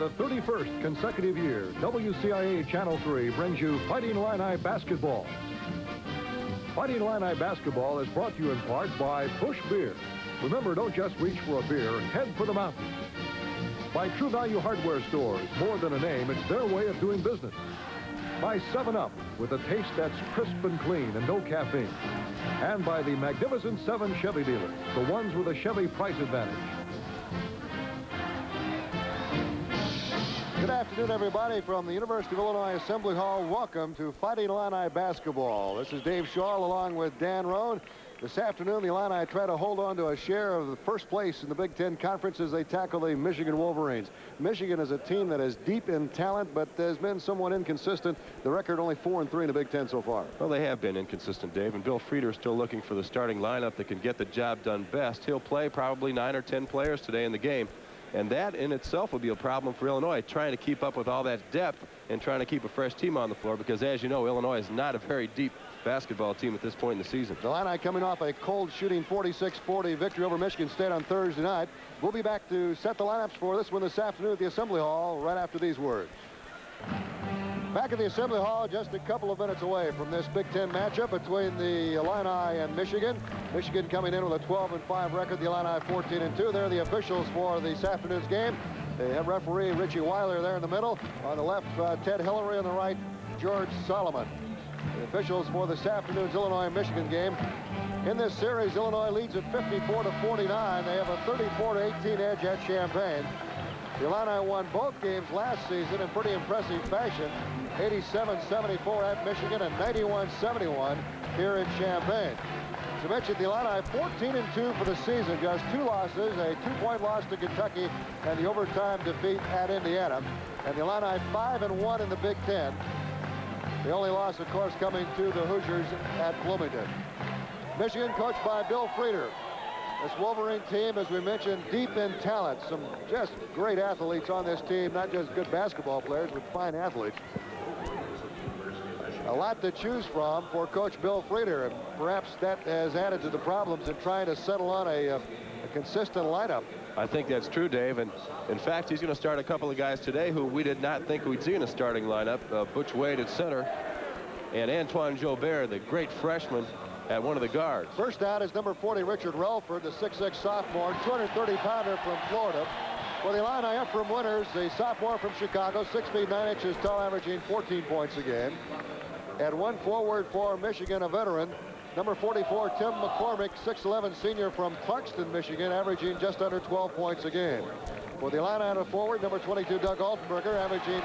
the 31st consecutive year, WCIA Channel 3 brings you Fighting Illini Basketball. Fighting Illini Basketball is brought to you in part by Busch Beer. Remember, don't just reach for a beer, head for the mountains. By True Value Hardware Stores, more than a name, it's their way of doing business. By 7-Up, with a taste that's crisp and clean and no caffeine. And by the Magnificent 7 Chevy dealers, the ones with a Chevy price advantage. Good afternoon, everybody, from the University of Illinois Assembly Hall. Welcome to Fighting Illini Basketball. This is Dave Shaw along with Dan Roan. This afternoon, the Illini try to hold on to a share of the first place in the Big Ten Conference as they tackle the Michigan Wolverines. Michigan is a team that is deep in talent, but has been somewhat inconsistent. The record only 4-3 in the Big Ten so far. Well, they have been inconsistent, Dave, and Bill Frieder is still looking for the starting lineup that can get the job done best. He'll play probably 9 or 10 players today in the game. And that in itself will be a problem for Illinois, trying to keep up with all that depth and trying to keep a fresh team on the floor, because as you know, Illinois is not a very deep basketball team at this point in the season. The Illini coming off a cold shooting 46-40 victory over Michigan State on Thursday night. We'll be back to set the lineups for this one this afternoon at the Assembly Hall right after these words. Back at the Assembly Hall, just a couple of minutes away from this Big Ten matchup between the Illini and Michigan. Michigan coming in with a 12-5 record, the Illini 14-2. They're the officials for this afternoon's game. They have referee Richie Weiler there in the middle. On the left, Ted Hillary. On the right, George Solomon. The officials for this afternoon's Illinois-Michigan game. In this series, Illinois leads at 54-49. They have a 34-18 edge at Champaign. The Illini won both games last season in pretty impressive fashion. 87-74 at Michigan and 91-71 here in Champaign. As I mentioned, the Illini 14-2 for the season, just 2 losses, a 2-point loss to Kentucky and the overtime defeat at Indiana. And the Illini 5-1 in the Big Ten. The only loss, of course, coming to the Hoosiers at Bloomington. Michigan coached by Bill Frieder. This Wolverine team, as we mentioned, deep in talent. Some just great athletes on this team, not just good basketball players, but fine athletes. A lot to choose from for Coach Bill Frieder, and perhaps that has added to the problems in trying to settle on a consistent lineup. I think that's true, Dave, and in fact, he's going to start a couple of guys today who we did not think we'd see in a starting lineup. Butch Wade at center, and Antoine Jobert, the great freshman, at one of the guards. First out is number 40, Richard Relford, the 6'6 sophomore, 230-pounder from Florida. For the Illini, Ephraim Winters, the sophomore from Chicago, 6 feet 9 inches tall, averaging 14 points a game. At one forward for Michigan, a veteran, number 44, Tim McCormick, 6'11 senior from Clarkston, Michigan, averaging just under 12 points a game. For the Illini, at a forward, number 22, Doug Altenberger, averaging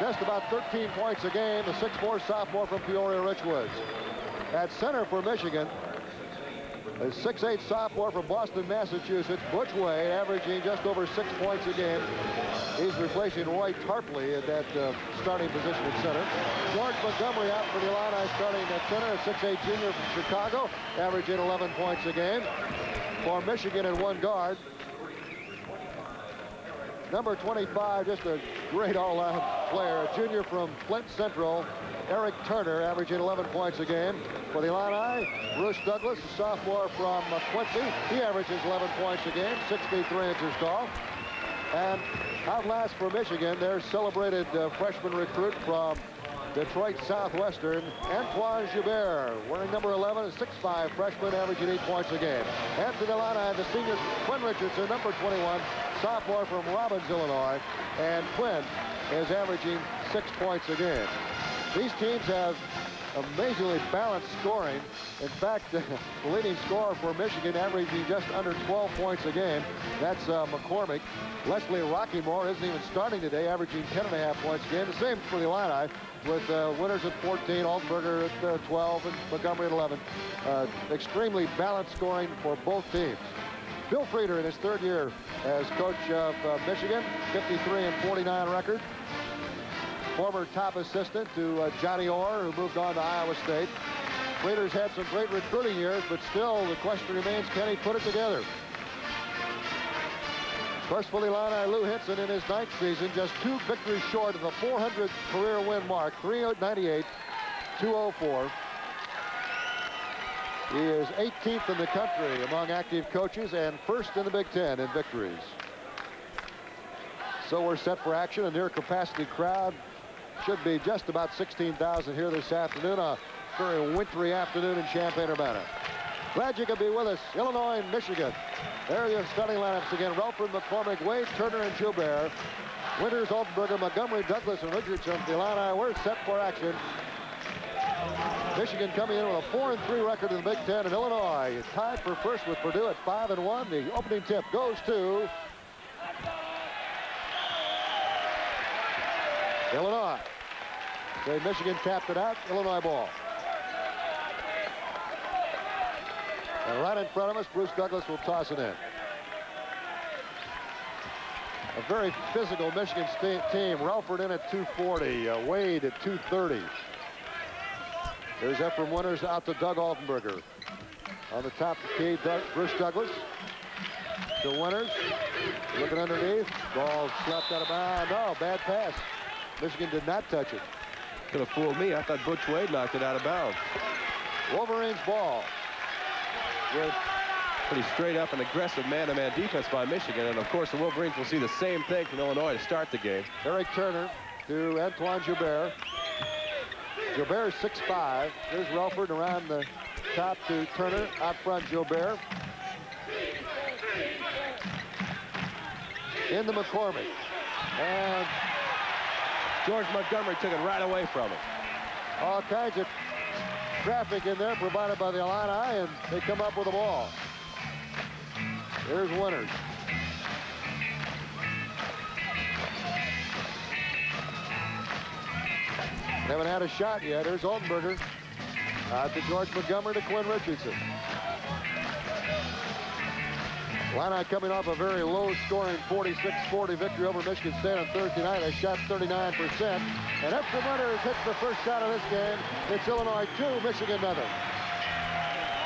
just about 13 points a game, the 6'4 sophomore from Peoria Richwoods. At center for Michigan, a 6'8 sophomore from Boston, Massachusetts, Butch Wade, averaging just over 6 points a game. He's replacing Roy Tarpley at that starting position at center. George Montgomery out for the Illini starting at center, a 6'8 junior from Chicago, averaging 11 points a game. For Michigan at one guard, number 25, just a great all-around player, a junior from Flint Central, Eric Turner, averaging 11 points a game. For the Illini, Bruce Douglas, a sophomore from Quincy. He averages 11 points a game, 6 feet 3 inches tall. And out last for Michigan, their celebrated freshman recruit from Detroit Southwestern, Antoine Joubert, wearing number 11, a 6'5 freshman, averaging 8 points a game. And for the Illini, the senior Quinn Richardson, number 21, sophomore from Robbins, Illinois. And Quinn is averaging 6 points a game. These teams have amazingly balanced scoring. In fact, the leading scorer for Michigan, averaging just under 12 points a game. That's McCormick. Leslie Rockymore isn't even starting today, averaging 10.5 points a game. The same for the Illini, with Winters at 14, Altenberger at 12, and Montgomery at 11. Extremely balanced scoring for both teams. Bill Frieder in his third year as coach of Michigan, 53-49 record. Former top assistant to Johnny Orr, who moved on to Iowa State. Frieder's had some great recruiting years, but still the question remains, can he put it together? Of course, for the Illini, Lou Hinson in his 9th season, just 2 victories short of the 400 career win mark, 398, 204. He is 18th in the country among active coaches and first in the Big Ten in victories. So we're set for action. A near capacity crowd. Should be just about 16,000 here this afternoon. A very wintry afternoon in Champaign-Urbana. Glad you could be with us. Illinois and Michigan. There are your starting lineups again. Relford, McCormick, Wade, Turner, and Joubert. Winters, Altenberger, Montgomery, Douglas, and Richardson. The Illini, we're set for action. Michigan coming in with a 4-3 record in the Big Ten, and Illinois is tied for first with Purdue at 5-1. The opening tip goes to Illinois. So Michigan tapped it out. Illinois ball. And right in front of us, Bruce Douglas will toss it in. A very physical Michigan State team. Relford in at 240. Wade at 230. There's Ephraim Winters out to Doug Altenberger. On the top of the key, Bruce Douglas. To Winters. Looking underneath. Ball slapped out of bounds. No, bad pass. Michigan did not touch it. Could have fooled me. I thought Butch Wade knocked it out of bounds. Wolverines ball. With pretty straight up and aggressive man-to-man defense by Michigan. And, of course, the Wolverines will see the same thing from Illinois to start the game. Eric Turner to Antoine Joubert. Joubert is 6'5". There's Relford around the top to Turner. Out front, Joubert. Into McCormick. And George Montgomery took it right away from him. All kinds of traffic in there provided by the Illini, and they come up with the ball. There's Winters. They haven't had a shot yet. There's Altenberger. To George Montgomery to Quinn Richardson. Illini coming off a very low-scoring 46-40 victory over Michigan State on Thursday night. They shot 39%. And Ephraim Winters hits the first shot of this game. It's Illinois 2, Michigan nothing.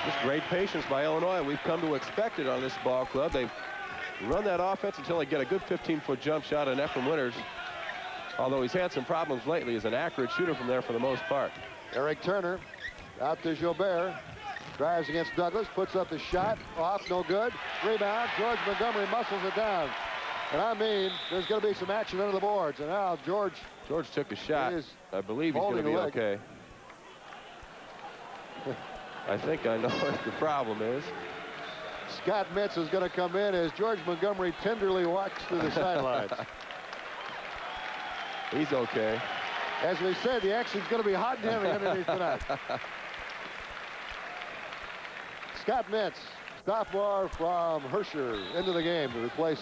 Just great patience by Illinois. We've come to expect it on this ball club. They've run that offense until they get a good 15-foot jump shot on Ephraim Winters. Although he's had some problems lately, he's an accurate shooter from there for the most part. Eric Turner out to Joubert. Drives against Douglas, puts up the shot, off, no good. Rebound, George Montgomery muscles it down. And I mean, there's going to be some action under the boards. And now George took a shot. I believe he's going to be okay. I think I know what the problem is. Scott Mitz is going to come in as George Montgomery tenderly walks through the sidelines. He's okay. As we said, the action's going to be hot and heavy underneath tonight. Scott Mitz, sophomore from Herscher, into the game to replace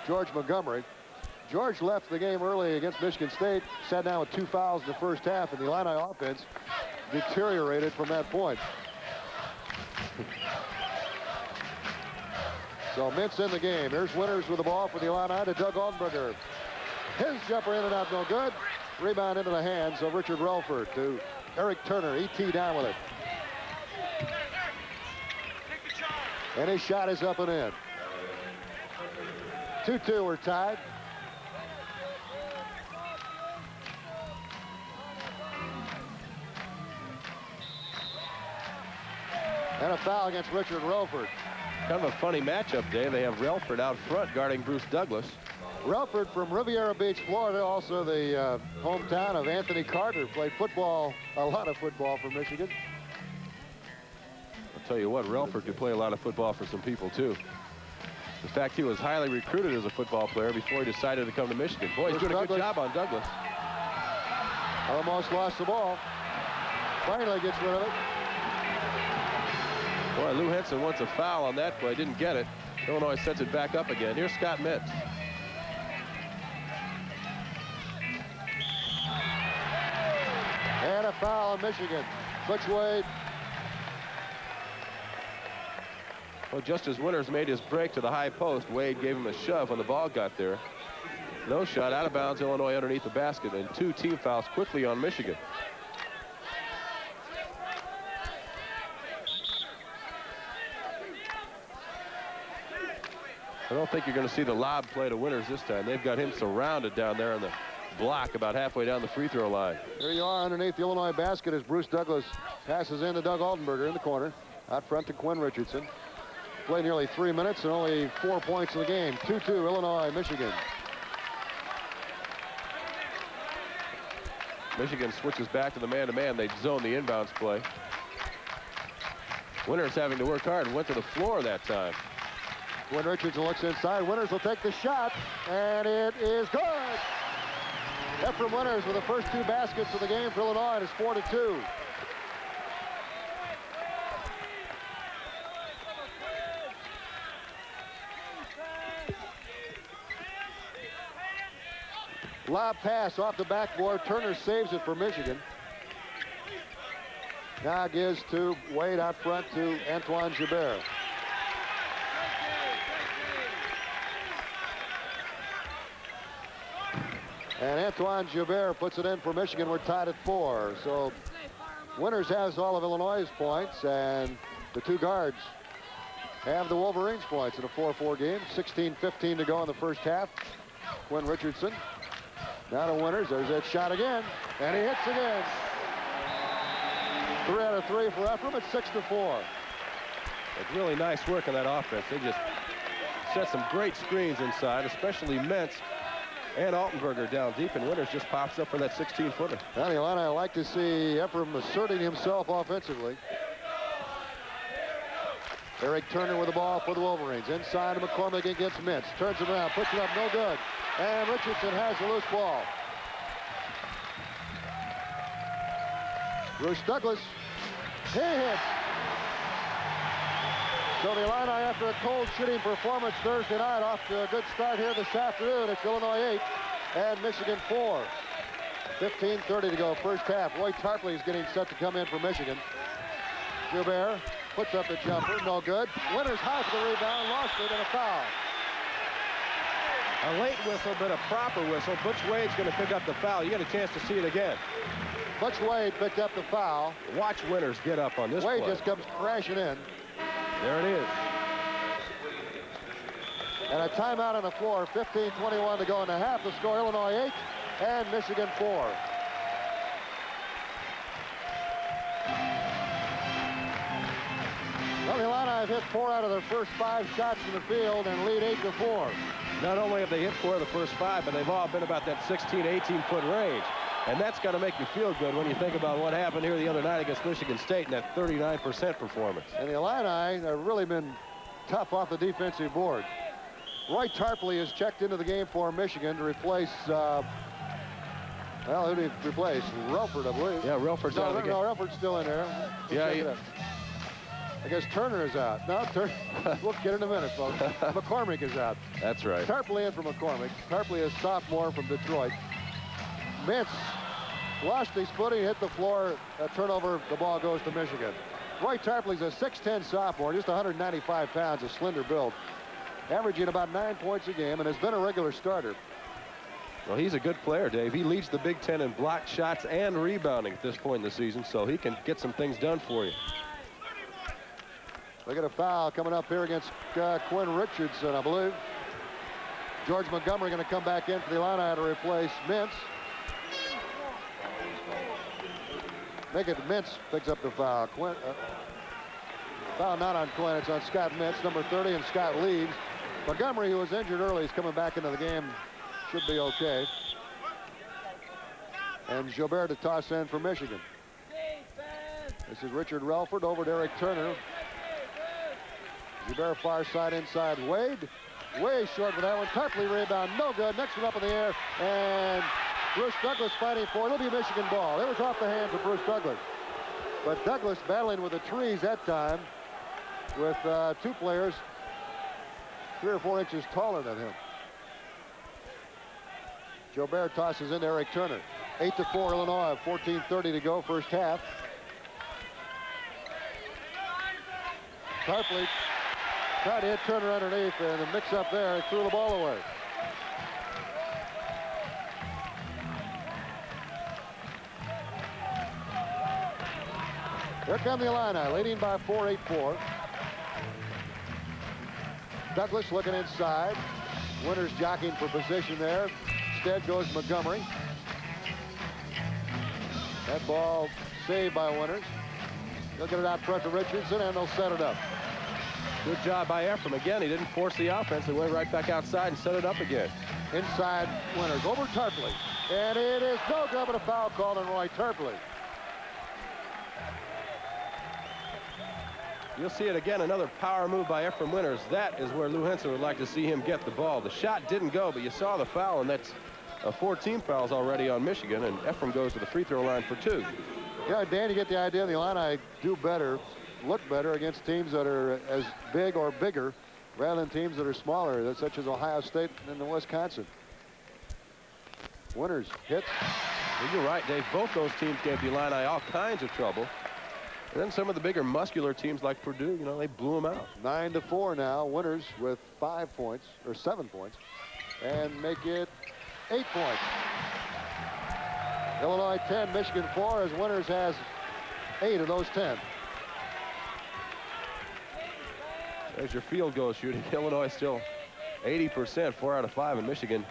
George Montgomery. George left the game early against Michigan State, sat down with 2 fouls in the first half, and the Illini offense deteriorated from that point. So Mitz in the game. There's Winters with the ball for the Illini to Doug Altenberger. His jumper in and out, no good. Rebound into the hands of Richard Relford to Eric Turner. E.T. down with it. And his shot is up and in. 2-2, we're tied. And a foul against Richard Relford. Kind of a funny matchup, Dave. They have Relford out front guarding Bruce Douglas. Relford from Riviera Beach, Florida, also the hometown of Anthony Carter. Played football, a lot of football for Michigan. I'll tell you what, Relford could play a lot of football for some people, too. In fact, he was highly recruited as a football player before he decided to come to Michigan. Boy, he's doing a good job on Douglas. Almost lost the ball. Finally gets rid of it. Boy, Lou Henson wants a foul on that play. Didn't get it. Illinois sets it back up again. Here's Scott Mitz. And a foul on Michigan. Butch Wade. Well, just as Winters made his break to the high post, Wade gave him a shove when the ball got there. No shot, out of bounds, Illinois underneath the basket, and 2 team fouls quickly on Michigan. I don't think you're going to see the lob play to Winters this time. They've got him surrounded down there on the block about halfway down the free throw line. There you are underneath the Illinois basket as Bruce Douglas passes in to Doug Altenberger in the corner. Out front to Quinn Richardson. Played nearly 3 minutes and only 4 points in the game. 2-2 Illinois, Michigan. Michigan switches back to the man-to-man. They zone the inbounds play. Winters having to work hard. Went to the floor that time. Quinn Richardson looks inside. Winters will take the shot, and it is good. Ephraim Winters with the first 2 baskets of the game for Illinois. It is 4-2. Lob pass off the backboard. Turner saves it for Michigan. Now gives to Wade out front to Antoine Joubert. And Antoine Joubert puts it in for Michigan. We're tied at 4. So Winters has all of Illinois' points, and the 2 guards have the Wolverines' points in a 4-4 game. 16:15 to go in the first half. Quinn Richardson. Now to Winters. There's that shot again, and he hits again. 3 out of 3 for Ephraim. It's 6-4. It's really nice work on that offense. They just set some great screens inside, especially Mentz and Altenberger down deep, and Winters just pops up for that 16-footer. Well, Illini, I like to see Ephraim asserting himself offensively. Eric Turner with the ball for the Wolverines. Inside to McCormick against Mentz. Turns it around, puts it up, no good. And Richardson has the loose ball. Bruce Douglas, he hits. So the Illini, after a cold shooting performance Thursday night, off to a good start here this afternoon. It's Illinois 8 and Michigan 4. 15:30 to go, first half. Roy Tarpley is getting set to come in for Michigan. Joubert puts up the jumper, no good. Winters high for the rebound, lost it, and a foul. A late whistle, but a proper whistle. Butch Wade's going to pick up the foul. You get a chance to see it again. Butch Wade picked up the foul. Watch Winters get up on this Wade play. just comes crashing in. There it is. And a timeout on the floor. 15:21 to go in the half. The score, Illinois 8 and Michigan 4. Well, the Illini have hit 4 out of their first 5 shots in the field and lead 8-4. Not only have they hit 4 of the first 5, but they've all been about that 16, 18-foot range. And that's got to make you feel good when you think about what happened here the other night against Michigan State in that 39% performance. And the Illini have really been tough off the defensive board. Roy Tarpley has checked into the game for Michigan to replace, well, who did he replace? Relford, I believe. Yeah, Relford's out of the game. No, Relford's still in there. Yeah, I guess Turner is out. No, we'll get in a minute, folks. McCormick is out. That's right. Tarpley in for McCormick. Tarpley is sophomore from Detroit. Mentz lost his footing, hit the floor, a turnover, the ball goes to Michigan. Roy Tarpley's a 6'10 sophomore, just 195 pounds, a slender build, averaging about 9 points a game, and has been a regular starter. Well, he's a good player, Dave. He leads the Big Ten in blocked shots and rebounding at this point in the season, so he can get some things done for you. Look at a foul coming up here against Quinn Richardson, I believe. George Montgomery going to come back in for the Illini to replace Mentz. Make it Mentz picks up the foul. Foul not on Quinn, it's on Scott Mentz, number 30, and Scott leaves. Montgomery, who was injured early, is coming back into the game. Should be okay. And Joubert to toss in for Michigan. This is Richard Relford over to Eric Turner. Joubert far side inside Wade. Way short with that one. Tarpley rebound, no good. Next one up in the air, and Bruce Douglas fighting for it. It'll be a Michigan ball. It was off the hands of Bruce Douglas. But Douglas battling with the trees that time with 2 players 3 or 4 inches taller than him. Joubert tosses into Eric Turner. 8-4 Illinois, 14:30 to go, first half. Tarpley tried to hit Turner underneath, and the mix up there, he threw the ball away. Here come the Illini, leading by 4, 8-4. Douglas looking inside. Winters jockeying for position there. Instead goes Montgomery. That ball saved by Winters. They'll get it out front to Richardson, and they'll set it up. Good job by Ephraim. Again, he didn't force the offense. He went right back outside and set it up again. Inside Winters over Tarpley. And it is no good, but a foul called on Roy Terpley. You'll see it again, another power move by Ephraim Winters. That is where Lou Henson would like to see him get the ball. The shot didn't go, but you saw the foul, and that's 14 fouls already on Michigan, and Ephraim goes to the free throw line for 2. Yeah, Dan, you get the idea. The Illini do better, look better against teams that are as big or bigger rather than teams that are smaller, such as Ohio State and Wisconsin. Winters hits. Well, you're right, Dave. Both those teams gave the Illini all kinds of trouble. And then some of the bigger muscular teams like Purdue, you know, they blew them out. 9-4 now. Winters with 5 points, or 7 points, and make it 8 points. Illinois 10, Michigan 4, as Winters has 8 of those 10. There's your field goal shooting. Illinois still 80%, 4 out of 5, and Michigan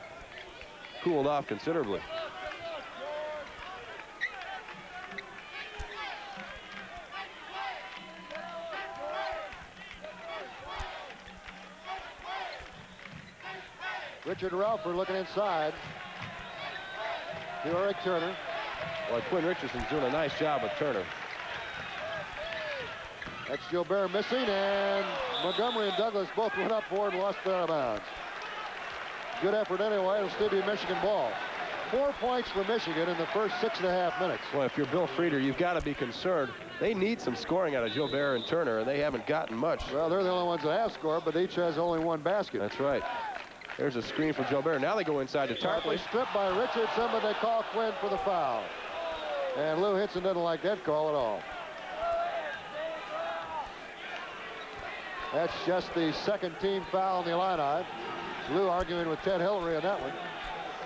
cooled off considerably. Richard Ralford looking inside to Eric Turner. Well, Quinn Richardson's doing a nice job with Turner. That's Gilbert missing, and Montgomery and Douglas both went up for it and lost their out of bounds. Good effort anyway. It'll still be Michigan ball. 4 points for Michigan in the first 6.5 minutes. Well, if you're Bill Frieder, you've got to be concerned. They need some scoring out of Gilbert and Turner, and they haven't gotten much. Well, they're the only ones that have scored, but each has only 1 basket. That's right. There's a screen for Gilbert. Now they go inside to Tarpley. Stripped by Richardson, but they call Quinn for the foul. And Lou Henson doesn't like that call at all. That's just the second team foul on the Illini. Lou arguing with Ted Hillary on that one.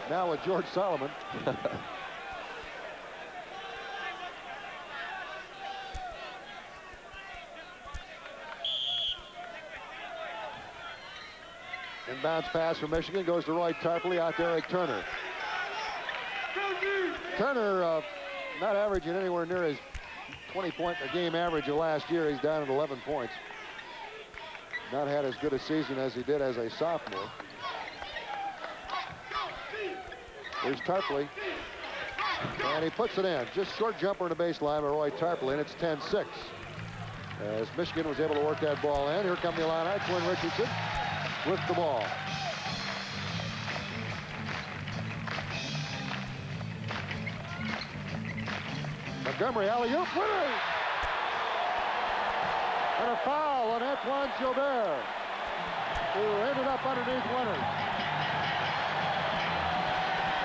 Now with George Solomon. Inbounds pass from Michigan goes to Roy Tarpley, out to Eric Turner. Turner not averaging anywhere near his 20-point-a-game average of last year. He's down at 11 points. Not had as good a season as he did as a sophomore. Here's Tarpley. And he puts it in. Just short jumper in the baseline by Roy Tarpley, and it's 10-6. As Michigan was able to work that ball in. Here come the Illini. Quinn Richardson with the ball. Montgomery alley-oop, winner! And a foul on Antoine Gilbert, who ended up underneath Winters.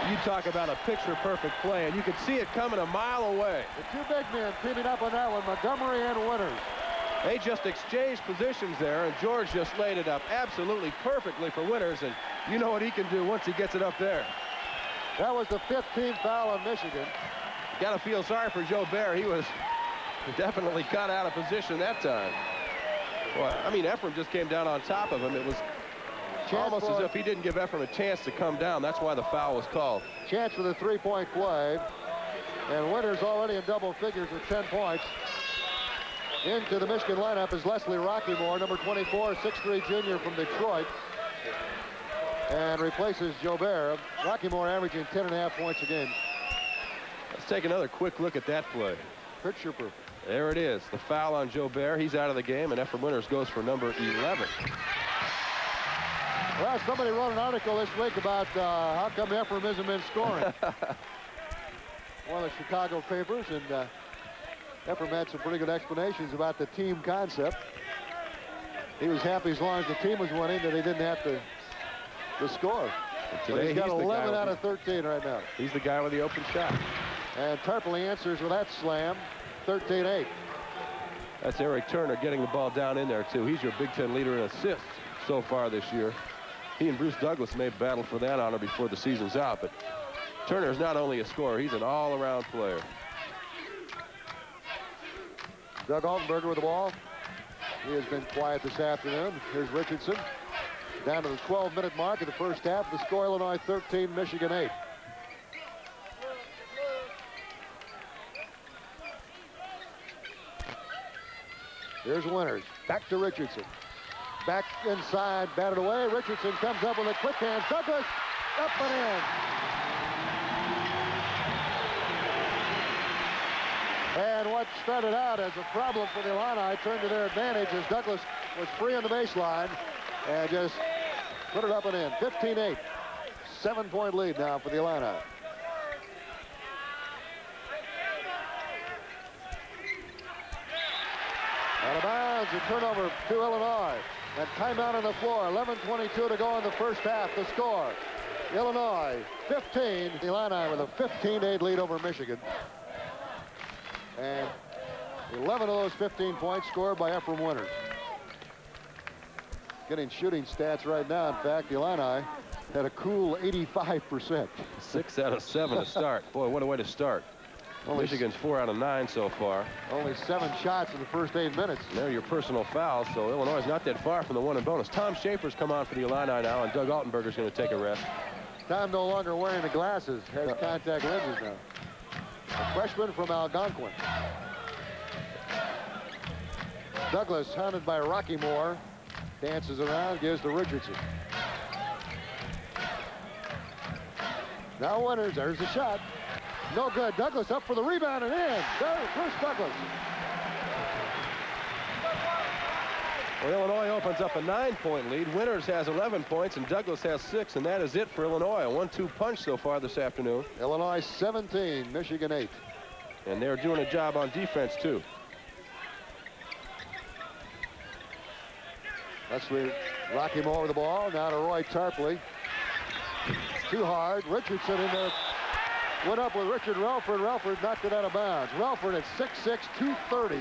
You talk about a picture-perfect play, and you could see it coming a mile away. The 2 big men teaming up on that one, Montgomery and Winters. They just exchanged positions there, and George just laid it up absolutely perfectly for Winters, and you know what he can do once he gets it up there. That was the 5th team foul on Michigan. Got to feel sorry for Gilbert. He was definitely cut out of position that time. Well, I mean, Ephraim just came down on top of him. It was almost as if he didn't give Ephraim a chance to come down. That's why the foul was called. Chance for the 3-point play. And Winters already in double figures with 10 points. Into the Michigan lineup is Leslie Rockymore, number 24, 6'3" junior from Detroit. And replaces Gilbert. Rockymore averaging 10.5 points a game. Let's take another quick look at that play. Picture perfect. There it is. The foul on Gilbert. He's out of the game, and Ephraim Winters goes for number 11. Well, somebody wrote an article this week about how come Ephraim hasn't been scoring. One of the Chicago papers, and Ephraim had some pretty good explanations about the team concept. He was happy as long as the team was winning that he didn't have to score. But he's got 11 out of 13 right now. He's the guy with the open shot. And Tarpley answers with that slam, 13-8. That's Eric Turner getting the ball down in there, too. He's your Big Ten leader in assists so far this year. He and Bruce Douglas may battle for that honor before the season's out, but Turner is not only a scorer, he's an all-around player. Doug Altenberger with the ball. He has been quiet this afternoon. Here's Richardson. Down to the 12-minute mark of the first half. The score, Illinois 13, Michigan 8. Here's Winters. Back to Richardson. Back inside, batted away. Richardson comes up with a quick hand. Douglas up and in. And what started out as a problem for the Illini turned to their advantage as Douglas was free on the baseline and just put it up and in. 15-8. 7-point lead now for the Illini. Out of bounds, a turnover to Illinois. And timeout on the floor. 11:22 to go in the first half. The score, Illinois 15. The Illini with a 15-8 lead over Michigan. And 11 of those 15 points scored by Ephraim Winters. Getting shooting stats right now. In fact, the Illini had a cool 85%. 6 out of 7 to start. Boy, what a way to start. Michigan's 4 out of 9 so far. Only 7 shots in the first 8 minutes. And there are your personal fouls, so Illinois is not that far from the 1 and bonus. Tom Schaefer's come on for the Illini now, and Doug Altenberger's going to take a rest. Tom no longer wearing the glasses, has contact lenses now. A freshman from Algonquin. Douglas, hounded by Rocky Moore, dances around, gives to Richardson. Now Winters, there's the shot. No good. Douglas up for the rebound and in. There, Bruce Douglas. Well, Illinois opens up a 9-point lead. Winters has 11 points, and Douglas has 6, and that is it for Illinois. A 1-2 punch so far this afternoon. Illinois 17, Michigan 8. And they're doing a job on defense, too. That's where Rocky Moore with the ball. Now to Roy Tarpley. Too hard. Richardson in there. Went up with Richard Relford. Relford knocked it out of bounds. Relford at 6'6", 230.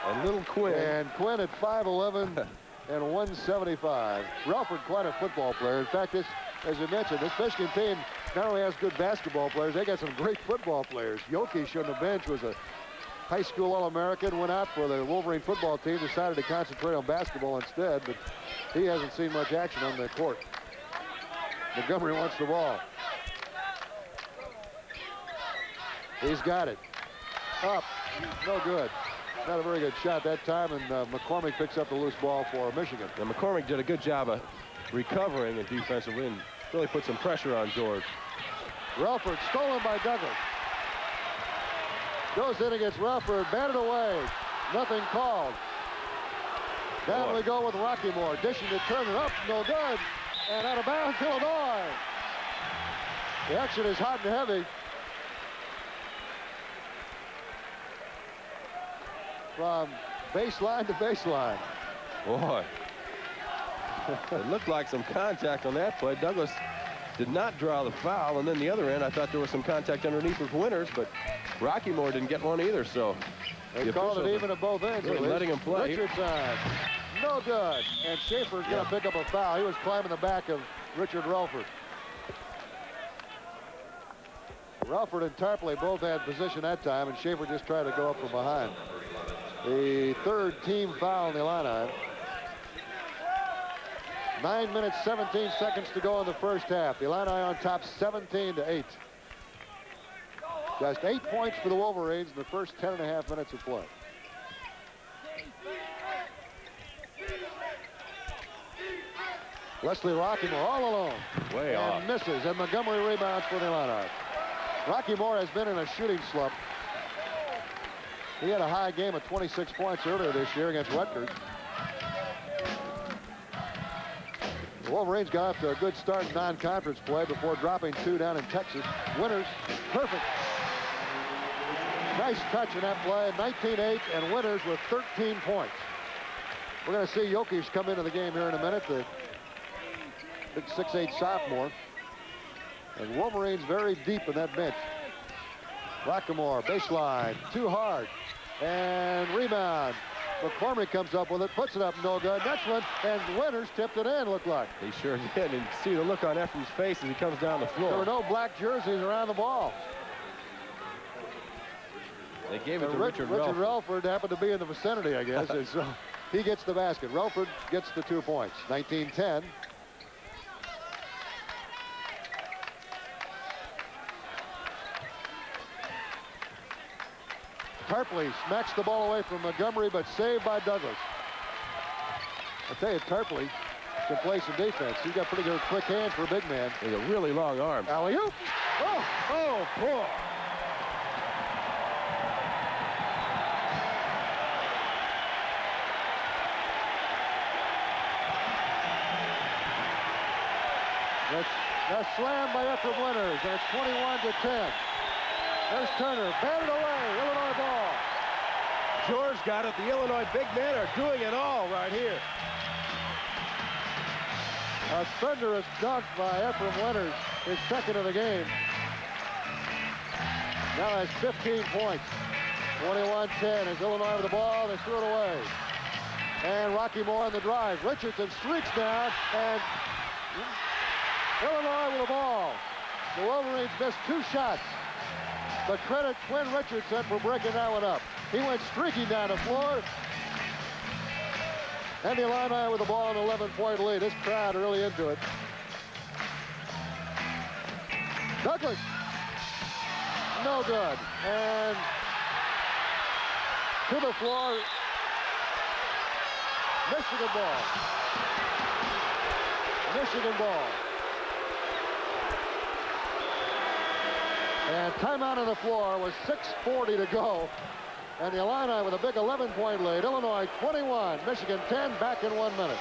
And little Quinn. And Quinn at 5'11", and 175. Relford, quite a football player. In fact, this, as you mentioned, this Michigan team not only has good basketball players, they got some great football players. Jokic on the bench was a high school All-American, went out for the Wolverine football team, decided to concentrate on basketball instead, but he hasn't seen much action on the court. Montgomery wants the ball. He's got it. Up. No good. Not a very good shot that time, and McCormick picks up the loose ball for Michigan. And McCormick did a good job of recovering and defensively and really put some pressure on George. Relford stolen by Douglas. Goes in against Relford, batted away. Nothing called. Down we go with Rocky Moore. Dishing to turn it up, no good. And out of bounds, Illinois. The action is hot and heavy. From baseline to baseline. Boy. It looked like some contact on that play. Douglas did not draw the foul, and then the other end, I thought there was some contact underneath with Winters, but Rocky Moore didn't get one either, so. They called it even at both ends. Really letting him play. Richardson, no good. And Schaefer's going to pick up a foul. He was climbing the back of Richard Relford. Relford and Tarpley both had position that time, and Schaefer just tried to go up from behind. The third team foul in the Illini. 9 minutes, 17 seconds to go in the first half. The Illini on top 17-8. Just 8 points for the Wolverines in the first 10.5 minutes of play. Leslie Rockymore all alone. Way off. And misses, and Montgomery rebounds for the Illini. Rockymore has been in a shooting slump. He had a high game of 26 points earlier this year against Rutgers. The Wolverines got off to a good start in non-conference play before dropping 2 down in Texas. Winters, perfect. Nice touch in that play, 19-8, and Winters with 13 points. We're going to see Jokic come into the game here in a minute, the big 6'8" sophomore. And Wolverines very deep in that bench. Rockymore, baseline, too hard. And rebound. McCormick comes up with it, puts it up, no good. Next one, and Winters tipped it in, looked like. He sure did, and you see the look on Ephraim's face as he comes down the floor. There were no black jerseys around the ball. They gave it to Richard Relford. Relford. Relford happened to be in the vicinity, I guess, and so he gets the basket. Relford gets the 2 points, 19-10. Tarpley smacks the ball away from Montgomery, but saved by Douglas. I tell you, Tarpley can play some defense. He's got pretty good quick hands for a big man. With a really long arm. Alley-oop. Oh, poor. The slam by Ephraim Winters, and it's 21-10. There's Turner, batted away, Illinois ball. George got it. The Illinois big men are doing it all right here. A thunderous dunk by Ephraim Winters, his second of the game. Now has 15 points. 21-10 as Illinois with the ball. They threw it away. And Rocky Moore on the drive. Richardson streaks down, and Illinois with the ball. The Wolverines missed 2 shots. But credit Quinn Richardson for breaking that one up. He went streaking down the floor. And the Illini with the ball, an 11-point lead. This crowd really into it. Douglas. No good. And to the floor. Michigan ball. Michigan ball. And timeout on the floor with 6:40 to go. And the Illini with a big 11-point lead. Illinois 21, Michigan 10, back in 1 minute.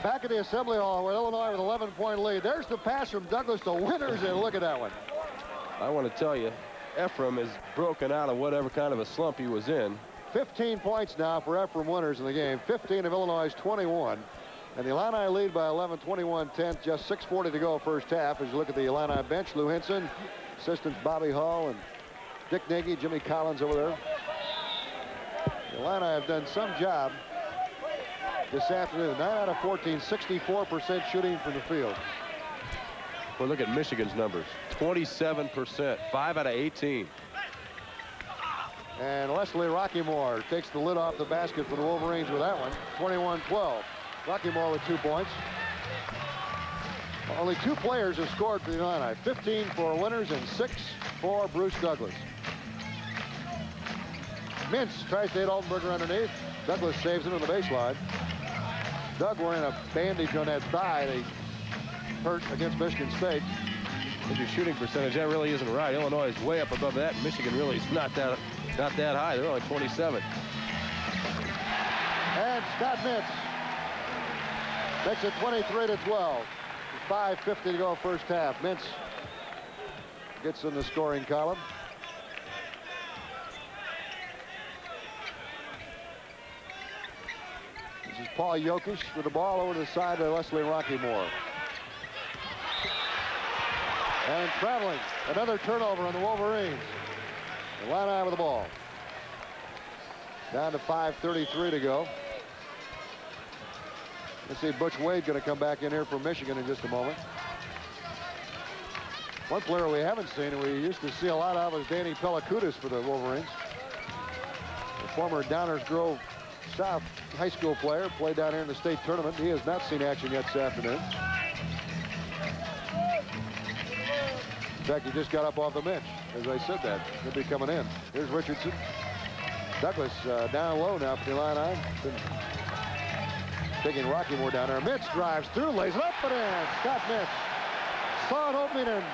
Back at the Assembly Hall with Illinois with 11-point lead. There's the pass from Douglas to Winters, and look at that one. I want to tell you, Ephraim has broken out of whatever kind of a slump he was in. 15 points now for Ephraim Winters in the game. 15 of Illinois' 21. And the Illini lead by 11, 21-10. Just 6:40 to go first half. As you look at the Illini bench, Lou Henson, assistants Bobby Hall and Dick Nagy, Jimmy Collins over there. The Illini have done some job this afternoon. 9 out of 14, 64% shooting from the field. Well, look at Michigan's numbers. 27%, 5 out of 18. And Leslie Rockymore takes the lid off the basket for the Wolverines with that one. 21-12. Rockymore with 2 points. Only 2 players have scored for the Illini. 15 for Winters and 6 for Bruce Douglas. Mintz tries to hit Altenberger underneath. Douglas saves it on the baseline. Doug wearing a bandage on that thigh. They hurt against Michigan State. With your shooting percentage, that really isn't right. Illinois is way up above that. Michigan really is not that high. They're only 27. And Scott Mintz makes it 23-12. 5:50 to go first half. Mintz gets in the scoring column. This is Paul Jokic with the ball over to the side to Leslie Rockymore. And traveling, another turnover on the Wolverines. The Illini with the ball. Down to 5:33 to go. Let's see, Butch Wade going to come back in here for Michigan in just a moment. One player we haven't seen and we used to see a lot of is Danny Pelakudis for the Wolverines. The former Downers Grove South high school player, played down here in the state tournament. He has not seen action yet this afternoon. In fact, he just got up off the bench as I said that. He'll be coming in. Here's Richardson. Douglas down low now for the Illini. Taking Rockymore down there. Mintz drives through, lays it up and in. Scott Mintz saw an opening and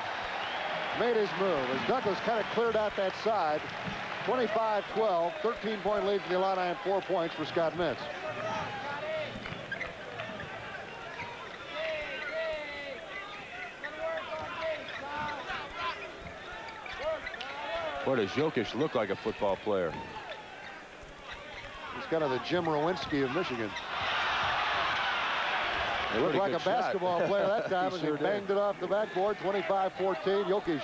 made his move as Douglas kind of cleared out that side. 25-12, 13-point lead for the Illini and 4 points for Scott Mintz. Boy, does Jokic look like a football player. He's kind of the Jim Rowinski of Michigan. He looked like a basketball player that time as he banged it off the backboard. 25-14. Jokic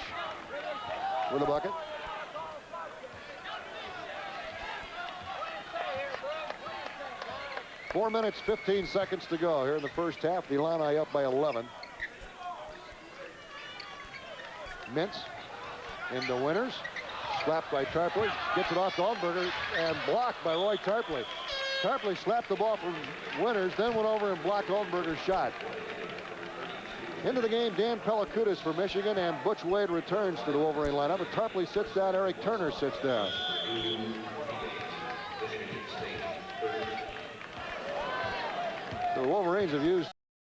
with a bucket. Four minutes, 15 seconds to go here in the first half. The Illini up by 11. Mintz into Winters. Slapped by Tarpley. Gets it off to Altenberger and blocked by Roy Tarpley. Tarpley slapped the ball from Winters, then went over and blocked Altenberger's shot. Into the game, Dan Pelakudis for Michigan, and Butch Wade returns to the Wolverine lineup. But Tarpley sits down, Eric Turner sits down. The Wolverines have used